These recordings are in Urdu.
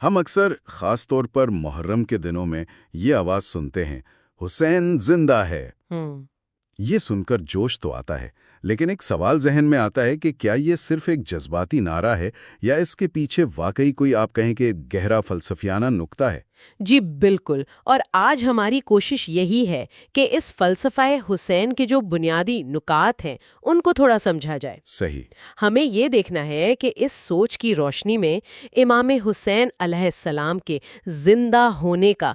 ہم اکثر خاص طور پر محرم کے دنوں میں یہ آواز سنتے ہیں، حسین زندہ ہے۔ ہم یہ سن کر جوش تو آتا ہے، لیکن ایک سوال ذہن میں آتا ہے کہ کیا یہ صرف ایک جذباتی نعرہ ہے یا اس کے پیچھے واقعی کوئی آپ کہیں کہ گہرا فلسفیانہ نکتہ ہے؟ جی بالکل، اور آج ہماری کوشش یہی ہے کہ اس فلسفہ حسین کے جو بنیادی نکات ہیں ان کو تھوڑا سمجھا جائے۔ صحیح۔ ہمیں یہ دیکھنا ہے کہ اس سوچ کی روشنی میں امام حسین علیہ السلام کے زندہ ہونے کا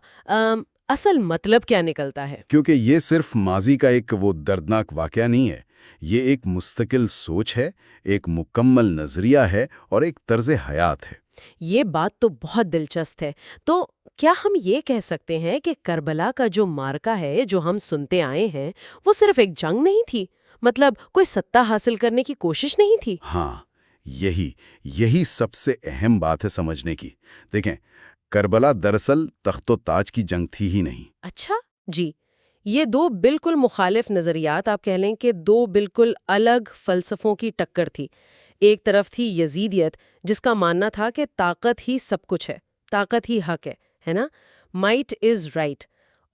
اصل مطلب کیا نکلتا ہے۔ کیونکہ یہ صرف ماضی کا ایک وہ دردناک واقعہ نہیں ہے، یہ ایک مستقل سوچ ہے، ایک مکمل نظریہ ہے اور ایک طرز حیات ہے۔ یہ بات تو بہت دلچسپ ہے۔ تو کیا ہم یہ کہہ سکتے ہیں کہ کربلا کا جو معرکہ ہے جو ہم سنتے آئے ہیں وہ صرف ایک جنگ نہیں تھی؟ مطلب کوئی ستہ حاصل کرنے کی کوشش نہیں تھی؟ ہاں، یہی سب سے اہم بات ہے سمجھنے کی۔ دیکھیں، کربلا دراصل تخت و تاج کی جنگ تھی ہی نہیں۔ اچھا جی، یہ دو بالکل مخالف نظریات، آپ کہہ لیں کہ دو بالکل الگ فلسفوں کی ٹکر تھی۔ ایک طرف تھی یزیدیت، جس کا ماننا تھا کہ طاقت ہی سب کچھ ہے، طاقت ہی حق ہے نا، مائٹ از رائٹ،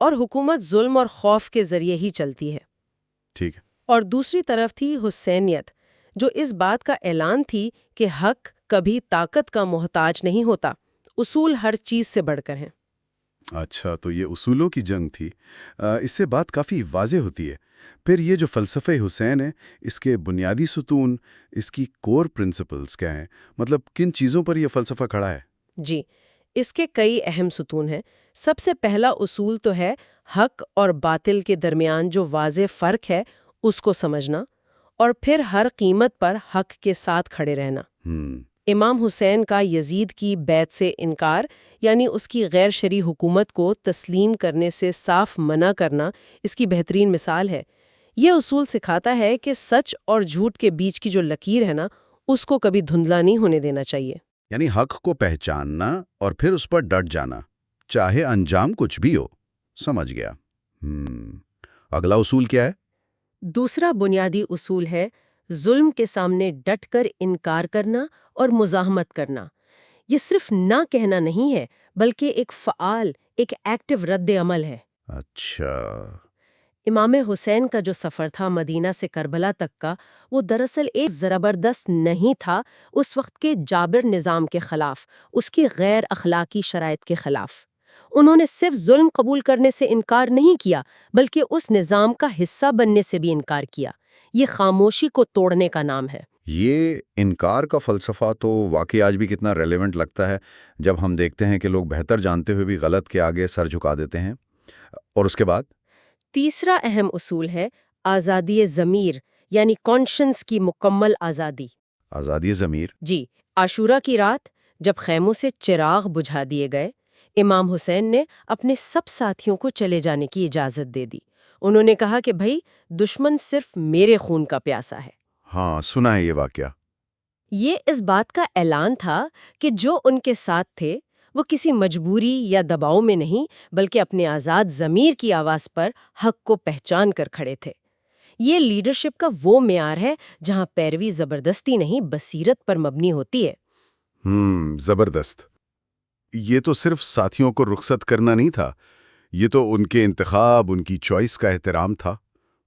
اور حکومت ظلم اور خوف کے ذریعے ہی چلتی ہے۔ ٹھیک ہے۔ اور دوسری طرف تھی حسینیت، جو اس بات کا اعلان تھی کہ حق کبھی طاقت کا محتاج نہیں ہوتا، اصول ہر چیز سے بڑھ کر ہیں۔ اچھا، تو یہ اصولوں کی جنگ تھی۔ اس سے بات کافی واضح ہوتی ہے۔ پھر یہ جو فلسفہ حسین ہے، اس کے بنیادی ستون، اس کی کور پرنسپلز کیا ہیں؟ مطلب کن چیزوں پر یہ فلسفہ کھڑا ہے؟ جی، اس کے کئی اہم ستون ہیں۔ سب سے پہلا اصول تو ہے حق اور باطل کے درمیان جو واضح فرق ہے اس کو سمجھنا، اور پھر ہر قیمت پر حق کے ساتھ کھڑے رہنا۔ امام حسین کا یزید کی بیعت سے انکار، یعنی اس کی غیر شرعی حکومت کو تسلیم کرنے سے صاف منع کرنا، اس کی بہترین مثال ہے۔ یہ اصول سکھاتا ہے کہ سچ اور جھوٹ کے بیچ کی جو لکیر ہے نا، اس کو کبھی دھندلا نہیں ہونے دینا چاہیے۔ یعنی حق کو پہچاننا اور پھر اس پر ڈٹ جانا، چاہے انجام کچھ بھی ہو۔ سمجھ گیا۔ اگلا اصول کیا ہے؟ دوسرا بنیادی اصول ہے ظلم کے سامنے ڈٹ کر انکار کرنا اور مزاحمت کرنا۔ یہ صرف نہ کہنا نہیں ہے، بلکہ ایک فعال، ایک ایکٹیو رد عمل ہے۔ اچھا۔ امام حسین کا جو سفر تھا مدینہ سے کربلا تک کا، وہ دراصل ایک زبردست نہیں تھا اس وقت کے جابر نظام کے خلاف، اس کی غیر اخلاقی شرائط کے خلاف۔ انہوں نے صرف ظلم قبول کرنے سے انکار نہیں کیا، بلکہ اس نظام کا حصہ بننے سے بھی انکار کیا۔ یہ خاموشی کو توڑنے کا نام ہے۔ یہ انکار کا فلسفہ تو واقعی آج بھی کتنا ریلیونٹ لگتا ہے، جب ہم دیکھتے ہیں کہ لوگ بہتر جانتے ہوئے بھی غلط کے آگے سر جھکا دیتے ہیں۔ اور اس کے بعد تیسرا اہم اصول ہے آزادی ضمیر، یعنی کانشنس کی مکمل آزادی۔ آزادی ضمیر؟ جی، عاشورہ کی رات جب خیموں سے چراغ بجھا دیے گئے، امام حسین نے اپنے سب ساتھیوں کو چلے جانے کی اجازت دے دی۔ انہوں نے کہا کہ بھائی، دشمن صرف میرے خون کا پیاسا ہے۔ ہاں، سنا ہے یہ واقعہ۔ یہ اس بات کا اعلان تھا کہ جو ان کے ساتھ تھے وہ کسی مجبوری یا دباؤ میں نہیں، بلکہ اپنے آزاد ضمیر کی آواز پر حق کو پہچان کر کھڑے تھے۔ یہ لیڈرشپ کا وہ معیار ہے جہاں پیروی زبردستی نہیں، بصیرت پر مبنی ہوتی ہے۔ زبردست۔ یہ تو صرف ساتھیوں کو رخصت کرنا نہیں تھا، یہ تو ان کے انتخاب، ان کی چوائس کا احترام تھا۔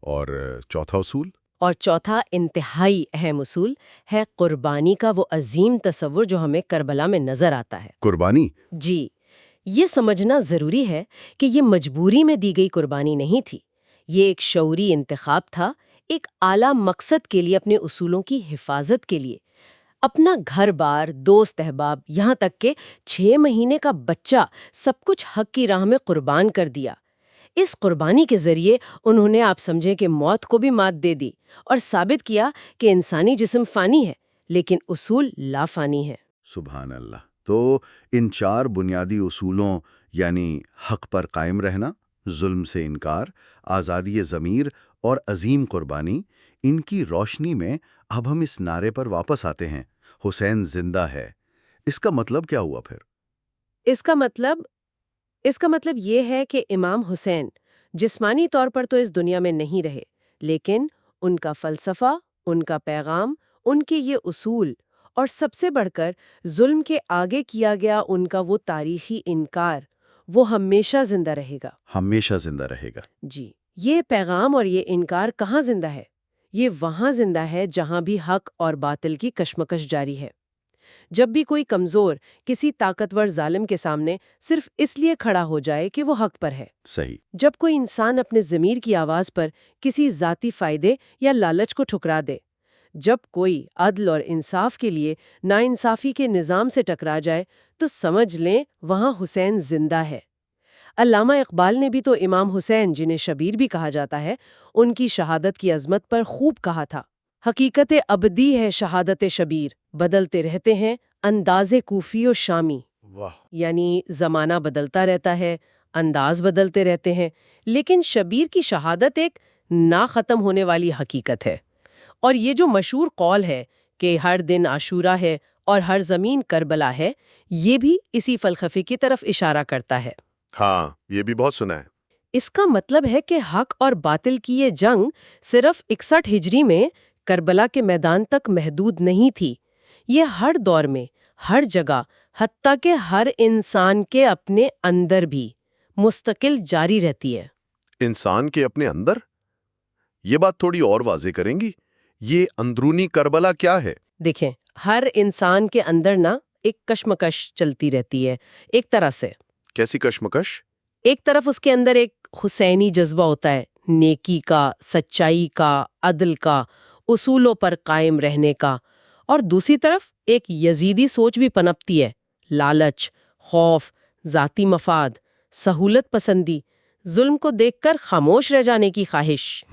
اور چوتھا اصول؟ اور چوتھا انتہائی اہم اصول ہے قربانی کا وہ عظیم تصور جو ہمیں کربلا میں نظر آتا ہے۔ قربانی؟ جی، یہ سمجھنا ضروری ہے کہ یہ مجبوری میں دی گئی قربانی نہیں تھی، یہ ایک شعوری انتخاب تھا، ایک اعلیٰ مقصد کے لیے، اپنے اصولوں کی حفاظت کے لیے۔ اپنا گھر بار، دوست احباب، یہاں تک کہ 6 مہینے کا بچہ، سب کچھ حق کی راہ میں قربان کر دیا۔ اس قربانی کے ذریعے انہوں نے، آپ سمجھے، کہ موت کو بھی مات دے دی اور ثابت کیا کہ انسانی جسم فانی ہے لیکن اصول لا فانی ہے۔ سبحان اللہ۔ تو ان 4 بنیادی اصولوں، یعنی حق پر قائم رہنا، ظلم سے انکار، آزادی ضمیر اور عظیم قربانی، ان کی روشنی میں اب ہم اس نعرے پر واپس آتے ہیں، حسین زندہ ہے۔ اس کا مطلب کیا ہوا پھر؟ اس کا مطلب یہ ہے کہ امام حسین جسمانی طور پر تو اس دنیا میں نہیں رہے، لیکن ان کا فلسفہ، ان کا پیغام، ان کے یہ اصول اور سب سے بڑھ کر ظلم کے آگے کیا گیا ان کا وہ تاریخی انکار، وہ ہمیشہ زندہ رہے گا۔ ہمیشہ زندہ رہے گا۔ جی، یہ پیغام اور یہ انکار کہاں زندہ ہے؟ یہ وہاں زندہ ہے جہاں بھی حق اور باطل کی کشمکش جاری ہے۔ جب بھی کوئی کمزور کسی طاقتور ظالم کے سامنے صرف اس لیے کھڑا ہو جائے کہ وہ حق پر ہے، صحیح۔ جب کوئی انسان اپنے ضمیر کی آواز پر کسی ذاتی فائدے یا لالچ کو ٹھکرا دے، جب کوئی عدل اور انصاف کے لیے ناانصافی کے نظام سے ٹکرا جائے، تو سمجھ لیں وہاں حسین زندہ ہے۔ علامہ اقبال نے بھی تو امام حسین، جنہیں شبیر بھی کہا جاتا ہے، ان کی شہادت کی عظمت پر خوب کہا تھا، حقیقت ابدی ہے شہادت شبیر، بدلتے رہتے ہیں انداز کوفی و شامی۔ واہ! یعنی زمانہ بدلتا رہتا ہے، انداز بدلتے رہتے ہیں، لیکن شبیر کی شہادت ایک نہ ختم ہونے والی حقیقت ہے۔ اور یہ جو مشہور قول ہے کہ ہر دن عاشورہ ہے اور ہر زمین کربلا ہے، یہ بھی اسی فلسفے کی طرف اشارہ کرتا ہے۔ ہاں، یہ بھی بہت سنا ہے۔ اس کا مطلب ہے کہ حق اور باطل کی یہ جنگ صرف 61 ہجری میں کربلا کے میدان تک محدود نہیں تھی، یہ ہر دور میں، ہر جگہ، حتیٰ کہ ہر انسان کے اپنے اندر بھی مستقل جاری رہتی ہے۔ انسان کے اپنے اندر؟ یہ بات تھوڑی اور واضح کریں گی؟ یہ اندرونی کربلا کیا ہے؟ دیکھیں، ہر انسان کے اندر نا ایک کشمکش چلتی رہتی ہے، ایک طرح سے۔ کیسی کشمکش؟ ایک طرف اس کے اندر ایک حسینی جذبہ ہوتا ہے، نیکی کا، سچائی کا، عدل کا، اصولوں پر قائم رہنے کا، اور دوسری طرف ایک یزیدی سوچ بھی پنپتی ہے، لالچ، خوف، ذاتی مفاد، سہولت پسندی، ظلم کو دیکھ کر خاموش رہ جانے کی خواہش۔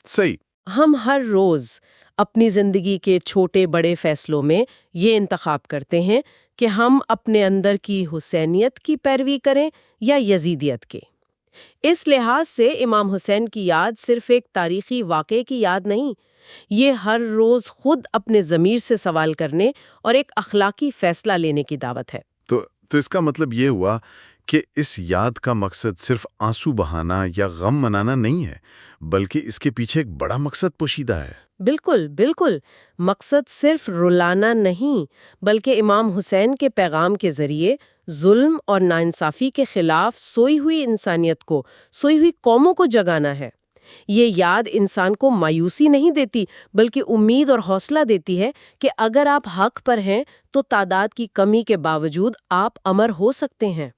صحیح۔ ہم ہر روز اپنی زندگی کے چھوٹے بڑے فیصلوں میں یہ انتخاب کرتے ہیں کہ ہم اپنے اندر کی حسینیت کی پیروی کریں یا یزیدیت کے۔ اس لحاظ سے امام حسین کی یاد صرف ایک تاریخی واقعے کی یاد نہیں، یہ ہر روز خود اپنے ضمیر سے سوال کرنے اور ایک اخلاقی فیصلہ لینے کی دعوت ہے۔ تو اس کا مطلب یہ ہوا کہ اس یاد کا مقصد صرف آنسو بہانا یا غم منانا نہیں ہے، بلکہ اس کے پیچھے ایک بڑا مقصد پوشیدہ ہے۔ بالکل بالکل، مقصد صرف رلانا نہیں، بلکہ امام حسین کے پیغام کے ذریعے ظلم اور ناانصافی کے خلاف سوئی ہوئی انسانیت کو، سوئی ہوئی قوموں کو جگانا ہے۔ یہ یاد انسان کو مایوسی نہیں دیتی، بلکہ امید اور حوصلہ دیتی ہے کہ اگر آپ حق پر ہیں تو تعداد کی کمی کے باوجود آپ امر ہو سکتے ہیں۔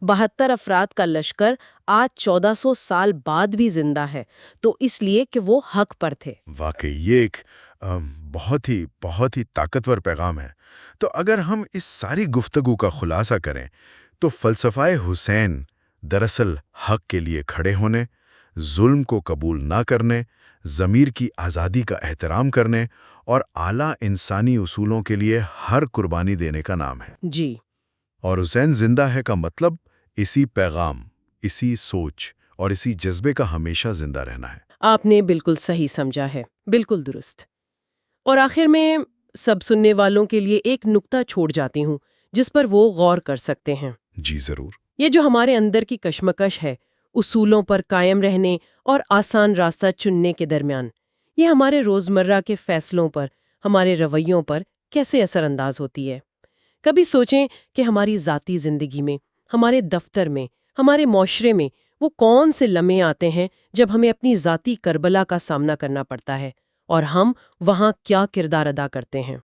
72 افراد کا لشکر آج 1400 سال بعد بھی زندہ ہے، تو اس لیے کہ وہ حق پر تھے۔ واقعی یہ ایک بہت ہی طاقتور پیغام ہے۔ تو اگر ہم اس ساری گفتگو کا خلاصہ کریں تو فلسفہ حسین دراصل حق کے لیے کھڑے ہونے، ظلم کو قبول نہ کرنے، ضمیر کی آزادی کا احترام کرنے اور اعلیٰ انسانی اصولوں کے لیے ہر قربانی دینے کا نام ہے۔ جی۔ اور حسین زندہ ہے کا مطلب اسی پیغام، اسی سوچ اور اسی جذبے کا ہمیشہ زندہ رہنا ہے۔ آپ نے بالکل صحیح سمجھا ہے، بالکل درست۔ اور آخر میں سب سننے والوں کے لیے ایک نکتہ چھوڑ جاتی ہوں جس پر وہ غور کر سکتے ہیں۔ جی ضرور۔ یہ جو ہمارے اندر کی کشمکش ہے، اصولوں پر قائم رہنے اور آسان راستہ چننے کے درمیان، یہ ہمارے روزمرہ کے فیصلوں پر، ہمارے رویوں پر کیسے اثر انداز ہوتی ہے؟ کبھی سوچیں کہ ہماری ذاتی زندگی میں، ہمارے دفتر میں، ہمارے معاشرے میں وہ کون سے لمحے آتے ہیں جب ہمیں اپنی ذاتی کربلا کا سامنا کرنا پڑتا ہے، اور ہم وہاں کیا کردار ادا کرتے ہیں؟